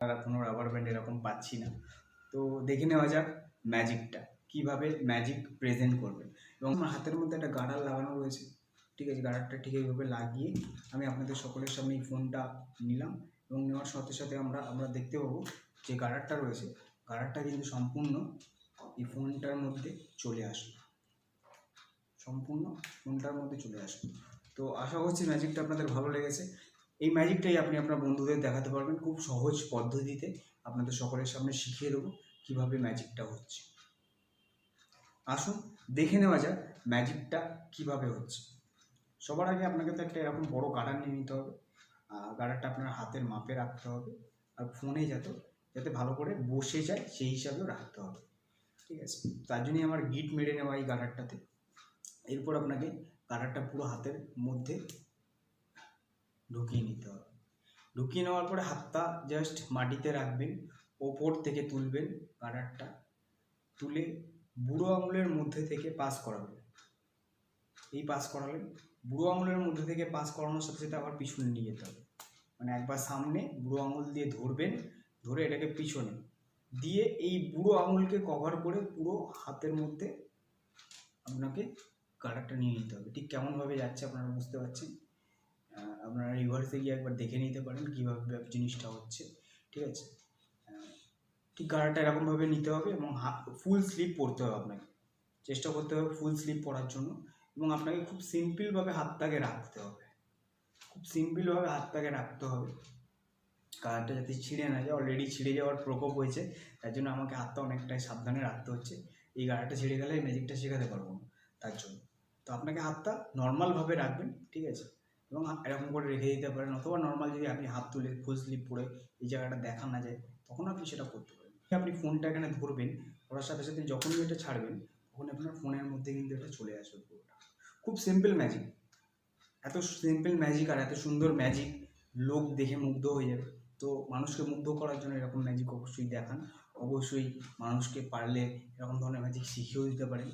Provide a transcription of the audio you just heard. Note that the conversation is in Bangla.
আর কোনো রাবার ব্যান্ড এরকম পাচ্ছি না। তো দেখে নেওয়া যাক ম্যাজিকটা কীভাবে ম্যাজিক প্রেজেন্ট করবেন। এবং আমার হাতের মধ্যে একটা গার্ডার লাগানো রয়েছে, ঠিক আছে। গার্ডারটা ঠিক এইভাবে লাগিয়ে আমি আপনাদের সকলের সামনে এই ফোনটা নিলাম এবং নেওয়ার সাথে সাথে আমরা দেখতে পাবো যে গার্ডারটা রয়েছে, গার্ডারটা কিন্তু সম্পূর্ণ এই ফোনটার মধ্যে চলে আসবে, সম্পূর্ণ ফোনটার মধ্যে চলে আসবে। তো আশা করছি ম্যাজিকটা আপনাদের ভালো লেগেছে। এই ম্যাজিকটাই আপনি আপনার বন্ধুদের দেখাতে পারবেন খুব সহজ পদ্ধতিতে। আপনাদের সকলের সামনে শিখিয়ে দেবো কীভাবে ম্যাজিকটা হচ্ছে। আসুন দেখে নেওয়া যাক ম্যাজিকটা কীভাবে হচ্ছে। সবার আগে আপনাকে তো একটা এরকম বড় গার্ডার নিয়ে নিতে হবে। গার্ডারটা আপনার হাতের মাপে রাখতে হবে, আর ফোনে যাতে ভালো করে বসে যায় সেই হিসাবেও রাখতে হবে, ঠিক আছে। তার জন্যই আমার গিট মেরে নেওয়া এই গার্ডারটাতে। এরপর আপনাকে গার্ডারটা পুরো হাতের মধ্যে ঢুকিয়ে নিতে হবে। ঢুকিয়ে নেওয়ার পরে হাতটা জাস্ট মাটিতে রাখবেন, ওপর থেকে তুলবেন, গার্ডারটা তুলে বুড়ো আঙুলের মধ্যে থেকে পাস করাবেন। এই পাস করালেন, বুড়ো আঙুলের মধ্যে থেকে পাস করানোর সাথে সাথে আবার পিছনে নিয়ে যেতে হবে। মানে একবার সামনে বুড়ো আঙুল দিয়ে ধরবেন, ধরে এটাকে পিছনে দিয়ে এই বুড়ো আঙুলকে কভার করে পুরো হাতের মধ্যে আপনাকে গার্ডারটা নিয়ে নিতে হবে। ঠিক কেমনভাবে যাচ্ছে আপনারা বুঝতে পারছেন। আপনারা রিভার্সে গিয়ে একবার দেখে নিতে পারেন কীভাবে জিনিসটা হচ্ছে, ঠিক আছে। ঠিক গার্ডারটা এরকমভাবে নিতে হবে এবং ফুল স্লিভ পরতে হবে। আপনাকে চেষ্টা করতে হবে ফুল স্লিভ পরার জন্য, এবং আপনাকে খুব সিম্পলভাবে হাতটাকে রাখতে হবে, খুব সিম্পলভাবে হাতটাকে রাখতে হবে। গার্ডারটা যাতে ছিঁড়ে না যায়, অলরেডি ছিঁড়ে যাওয়ার প্রকোপ হয়েছে, তার জন্য আমাকে হাতটা অনেকটাই সাবধানে রাখতে হচ্ছে। এই গার্ডারটা ছিঁড়ে গেলে এই ম্যাজিকটা শেখাতে পারবো না, তার জন্য। তো আপনাকে হাতটা নর্মালভাবে রাখবেন, ঠিক আছে, এবং এরকম করে রেখে দিতে পারেন। অথবা নর্মাল যদি আপনি হাত তুলে ফুল স্লিভ পরে এই জায়গাটা দেখা না যায়, তখন আপনি সেটা করতে পারেন। আপনি ফোনটা এখানে ধরবেন, ধরার সাথে সাথে যখনই এটা ছাড়বেন তখন আপনার ফোনের মধ্যে কিন্তু এটা চলে আসবে পুরোটা। খুব সিম্পল ম্যাজিক, এত সিম্পল ম্যাজিক আর এত সুন্দর ম্যাজিক লোক দেখে মুগ্ধ হয়ে যাবে। তো মানুষকে মুগ্ধ করার জন্য এরকম ম্যাজিক অবশ্যই দেখান, অবশ্যই মানুষকে পারলে এরকম ধরনের ম্যাজিক শিখিয়েও দিতে পারেন।